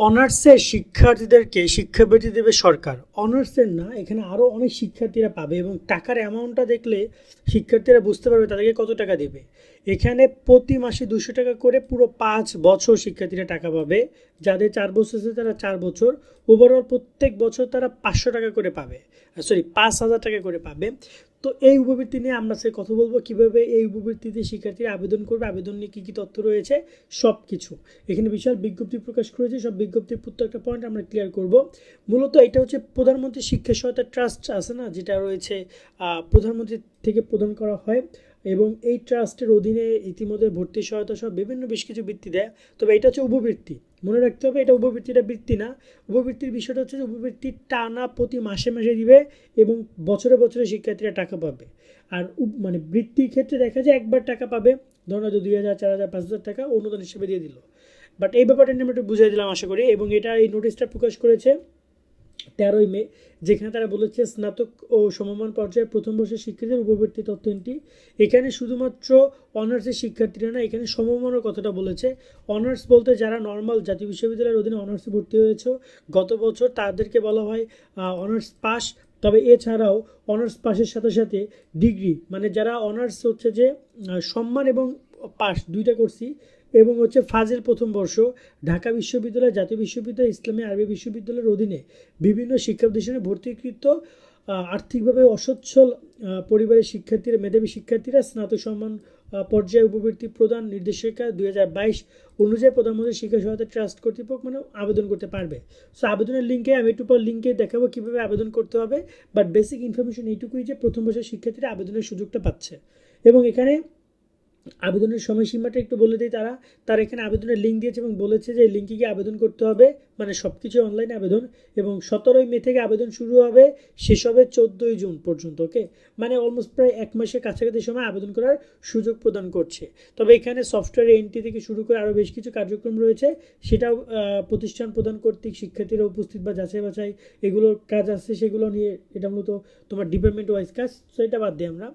অনার্সের শিক্ষার্থীদেরকে শিক্ষাবৃত্তি দেবে সরকার। অনার্সের না, এখানে আরও অনেক শিক্ষার্থীরা পাবে এবং টাকার অ্যামাউন্টটা দেখলে শিক্ষার্থীরা বুঝতে পারবে তাদেরকে কত টাকা দেবে। এখানে প্রতি মাসে 200 টাকা করে পুরো 5 বছর শিক্ষার্থীরা টাকা পাবে। যাদের 4 বছর আছে তারা 4 বছর, ওভারঅল প্রত্যেক বছর তারা 500 টাকা করে পাবে, সরি 5,000 টাকা করে পাবে। তো এই উপবৃত্তি নিয়ে আমরা সে কথা বলবো, কিভাবে এই উপবৃত্তিতে শিক্ষার্থীরা আবেদন করবে, আবেদন নিয়ে কী কী তথ্য রয়েছে সব কিছু। এখানে বিশাল বিজ্ঞপ্তি প্রকাশ করেছে, সব বিজ্ঞপ্তির প্রত্যেকটা পয়েন্ট আমরা ক্লিয়ার করব। মূলত এটা হচ্ছে প্রধানমন্ত্রী শিক্ষা সহায়তা ট্রাস্ট আছে না, যেটা রয়েছে প্রধানমন্ত্রী থেকে প্রদান করা হয় এবং এই ট্রাস্টের অধীনে ইতিমধ্যে ভর্তি সহায়তা সহ বিভিন্ন বেশ কিছু বৃত্তি দেয়। তবে এটা হচ্ছে উপবৃত্তি, মনে রাখতে হবে এটা উপবৃত্তিটা বৃত্তি না। উপবৃত্তির বিষয়টা হচ্ছে যে উপবৃত্তি টানা প্রতি মাসে মাসে দিবে এবং বছরে বছরে শিক্ষার্থীরা টাকা পাবে। আর মানে বৃত্তির ক্ষেত্রে দেখা যায় একবার টাকা পাবে, ধরো 2,000, 4,000, 5,000 টাকা অনুদান হিসেবে দিয়ে দিল। বাট এই ব্যাপারটা নিয়ে আমি একটু বুঝিয়ে দিলাম আশা করি। এবং এটা এই নোটিশটা প্রকাশ করেছে 13ই মে, যেখানে তারা বলেছে স্নাতক ও সমমান পর্যায়ে প্রথম বর্ষের শিক্ষার্থীদের উপবৃত্তি তথ্যটি। এখানে শুধুমাত্র অনার্সের শিক্ষার্থীরা না, এখানে সমমানের কথাটা বলেছে। অনার্স বলতে যারা নর্মাল জাতীয় বিশ্ববিদ্যালয়ের অধীনে অনার্সে ভর্তি হয়েছে গত বছর তাদেরকে বলা হয় অনার্স পাস। তবে এছাড়াও অনার্স পাসের সাথে সাথে ডিগ্রি, মানে যারা অনার্স হচ্ছে যে সম্মান এবং পাস দুইটা করছি, এবং হচ্ছে ফাজিল প্রথম বর্ষ, ঢাকা বিশ্ববিদ্যালয়, জাতীয় বিশ্ববিদ্যালয়, ইসলামী আরবি বিশ্ববিদ্যালয়ের অধীনে বিভিন্ন শিক্ষা প্রতিষ্ঠানে ভর্তিকৃত আর্থিকভাবে অসচ্ছল পরিবারের শিক্ষার্থীরা, মেধাবী শিক্ষার্থীরা স্নাতক সম্মান পর্যায়ে উপবৃত্তি প্রদান নির্দেশিকা 2022 অনুযায়ী প্রধানমন্ত্রী শিক্ষা সহায়তা ট্রাস্ট কর্তৃপক্ষ মানে আবেদন করতে পারবে। সো আবেদনের লিঙ্কে আমি একটু পর লিঙ্কে দেখাবো কীভাবে আবেদন করতে হবে। বাট বেসিক ইনফরমেশন এইটুকুই যে প্রথম বর্ষের শিক্ষার্থীরা আবেদনের সুযোগটা পাচ্ছে। এবং এখানে আবেদনের সময়সীমাটা একটু বলে দিই, তারা এখানে আবেদনের লিঙ্ক দিয়েছে এবং বলেছে যে এই লিঙ্কে গিয়ে আবেদন করতে হবে, মানে সব কিছু অনলাইন আবেদন। এবং 17ই মে থেকে আবেদন শুরু হবে, শেষ হবে 14ই জুন পর্যন্ত। ওকে, মানে অলমোস্ট প্রায় 1 মাসের কাছাকাছি সময় আবেদন করার সুযোগ প্রদান করছে। তবে এখানে সফটওয়্যার এন্ট্রি থেকে শুরু করে আরও বেশ কিছু কার্যক্রম রয়েছে, সেটাও প্রতিষ্ঠান প্রদান কর্তৃক শিক্ষার্থীরা উপস্থিত বা যাচাই বাছাই এগুলোর কাজ আছে, সেগুলো নিয়ে এটা মূলত তোমার ডিপার্টমেন্ট ওয়াইজ কাজ। সো এটা বাদ দিই আমরা।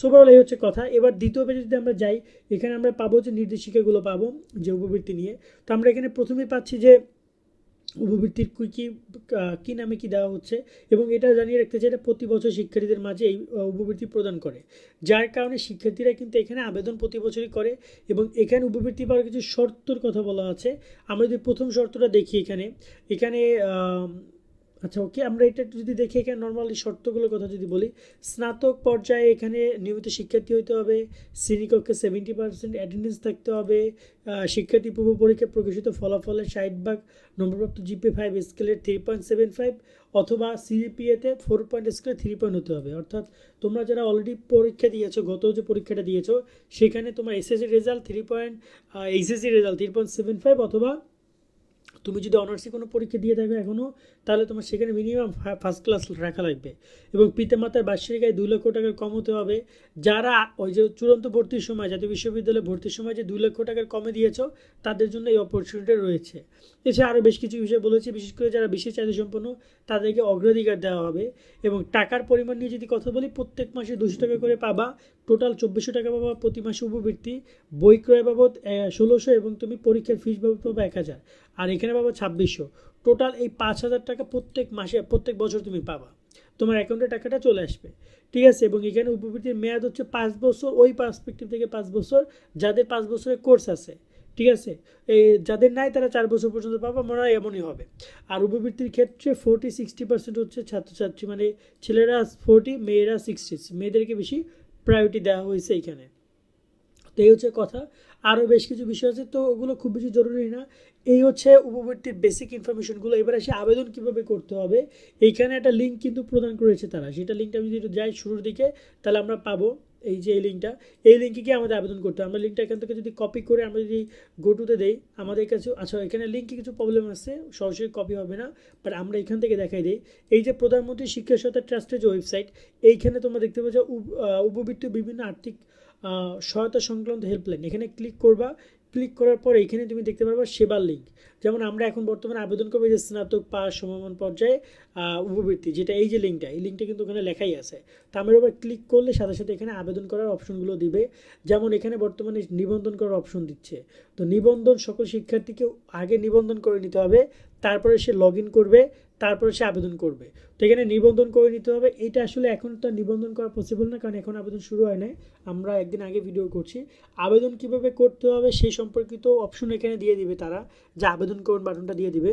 ওভারঅল এই হচ্ছে কথা। এবার দ্বিতীয় পেজে যদি আমরা যাই, এখানে আমরা পাবো যে নির্দেশিকাগুলো পাবো যে উপবৃত্তি নিয়ে। তো আমরা এখানে প্রথমেই পাচ্ছি যে উপবৃত্তির কী নামে কি দেওয়া হচ্ছে, এবং এটা জানিয়ে রাখতে চাই এটা প্রতি বছর শিক্ষার্থীদের মাঝে এই উপবৃত্তি প্রদান করে, যার কারণে শিক্ষার্থীরা কিন্তু এখানে আবেদন প্রতি বছরই করে। এবং এখানে উপবৃত্তি পাওয়ার কিছু শর্তর কথা বলা আছে। আমরা যদি প্রথম শর্তটা দেখি, এখানে আচ্ছা ওকে, আমরা এটা যদি দেখি, এখানে নর্মালি শর্তগুলোর কথা যদি বলি, স্নাতক পর্যায়ে এখানে নিয়মিত শিক্ষার্থী হতে হবে, শ্রেণীকক্ষে 70% অ্যাটেন্ডেন্স থাকতে হবে, শিক্ষার্থী পূর্ব পরীক্ষায় প্রকাশিত ফলাফলের 60% নম্বরপ্রাপ্ত জিপিএ 5 স্কেলের 3.75 অথবা সিজিপিএতে 4 পয়েন্ট স্কেলে 3 পয়েন্ট হতে হবে। অর্থাৎ তোমরা যারা অলরেডি পরীক্ষা দিয়েছো, গত যে পরীক্ষাটা দিয়েছো সেখানে তোমার SSC result 3 point, HSC result 3.75, অথবা তুমি যদি অনার্সে কোনো পরীক্ষা দিয়ে থাকো এখনও, তাহলে তোমার সেখানে মিনিমাম ফার্স্ট ক্লাস রাখা লাগবে। এবং পিতামাতার বার্ষিক আয় 2 লক্ষ টাকার কম হতে হবে। যারা ওই যে চূড়ান্ত ভর্তির সময়, জাতীয় বিশ্ববিদ্যালয়ে ভর্তির সময় যে 2 লক্ষ টাকার কমে দিয়েছো, তাদের জন্য এই অপরচুনিটি রয়েছে। এছাড়া আরও বেশ কিছু বিষয় বলেছে, বিশেষ করে যারা বিশেষ চাহিদা সম্পন্ন তাদেরকে অগ্রাধিকার দেওয়া হবে। এবং টাকার পরিমাণ নিয়ে যদি কথা বলি, প্রত্যেক মাসে 200 টাকা করে পাবা, টোটাল 2400 টাকা পাবা প্রতি মাসে উপবৃত্তি। বই ক্রয় বাবদ 1600, এবং তুমি পরীক্ষার ফিস বাবদ পাবা 1000, আর এখানে পাবা 2600। টোটাল এই 5000 টাকা প্রত্যেক মাসে, প্রত্যেক বছর তুমি পাবা, তোমার অ্যাকাউন্টে টাকাটা চলে আসবে। ঠিক আছে, এবং এখানে উপবৃত্তির মেয়াদ হচ্ছে 5 বছর, ওই পার্সপেক্টিভ থেকে 5 বছর যাদের 5 বছরের কোর্স আছে। ঠিক আছে, এই যাদের নাই তারা 4 বছর পর্যন্ত পাবা, মনে হয় এমনই হবে। আর উপবৃত্তির ক্ষেত্রে 40-60% হচ্ছে ছাত্রছাত্রী, মানে ছেলেরা 40, মেয়েরা 60, মেয়েদেরকে বেশি প্রায়োরিটি দেওয়া হয়েছে এইখানে। তো এই হচ্ছে কথা। আরও বেশ কিছু বিষয় আছে, তো ওগুলো খুব বেশি জরুরি না। এই হচ্ছে উপবৃত্তির বেসিক ইনফরমেশনগুলো। এবার এসে আবেদন কীভাবে করতে হবে, এইখানে একটা লিঙ্ক কিন্তু প্রদান করেছে তারা, সেটা লিঙ্কটা আমি যদি যাই শুরুর দিকে, তাহলে আমরা পাবো এই যে এই লিঙ্কটা, এই লিঙ্কে গিয়ে আমাদের আবেদন করতে হবে। আমরা লিঙ্কটা এখান থেকে যদি কপি করে আমরা যদি গোটুতে দেই, আমাদের কাছে আচ্ছা এখানে লিঙ্কে কিছু প্রবলেম আছে, সরাসরি কপি হবে না, বাট আমরা এখান থেকে দেখাই দিই। এই যে প্রধানমন্ত্রী শিক্ষা সহায়তা ট্রাস্টের যে ওয়েবসাইট, এইখানে তোমরা দেখতে পাচ্ছ উপবৃত্তির বিভিন্ন আর্থিক সহায়তা সংক্রান্ত হেল্পলাইন, এখানে ক্লিক করবা। ক্লিক করার পর এখানে তুমি দেখতে পারবে সেবার লিঙ্ক। যেমন আমরা এখন বর্তমানে আবেদন করবো যে স্নাতক পাস সমমান পর্যায়ে উপবৃত্তি, যেটা এই যে লিঙ্কটা, এই লিঙ্কটা কিন্তু ওখানে লেখাই আছে। তো আমরা এবার ক্লিক করলে সাথে সাথে এখানে আবেদন করার অপশনগুলো দিবে। যেমন এখানে বর্তমানে নিবন্ধন করার অপশন দিচ্ছে। তো নিবন্ধন সকল শিক্ষার্থীকে আগে নিবন্ধন করে নিতে হবে, তারপরে সে লগ ইন করবে, তারপরে সে আবেদন করবে। তো এখানে নিবন্ধন করে নিতে হবে। এটা আসলে এখন তো নিবন্ধন করা পসিবল না, কারণ এখন আবেদন শুরু হয় নাই, আমরা একদিন আগে ভিডিও করছি। আবেদন কিভাবে করতে হবে সেই সম্পর্কিত অপশন এখানে দিয়ে দিবে তারা, যে আবেদন করুন বাটনটা দিয়ে দিবে।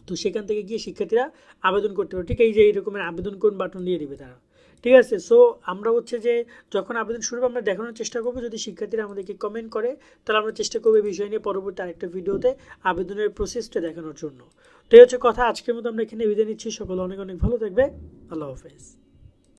তো সেখান থেকে গিয়ে শিক্ষার্থীরা আবেদন করতে পারে। ঠিক এই যে এই রকমের আবেদন করুন বাটন দিয়ে দিবে তারা। ঠিক আছে, সো আমরা হচ্ছে যে যখন আবেদন শুরু হবে আমরা দেখানোর চেষ্টা করবো। যদি শিক্ষার্থীরা আমাদেরকে কমেন্ট করে তাহলে আমরা চেষ্টা করবো এই বিষয় নিয়ে পরবর্তী আরেকটা ভিডিওতে আবেদনের প্রসেসটা দেখানোর জন্য। তো এই হচ্ছে কথা। আজকের মতো আমরা এখানে বিদায় নিচ্ছি। সকলে অনেক অনেক ভালো থাকবে। আল্লাহ হাফেজ।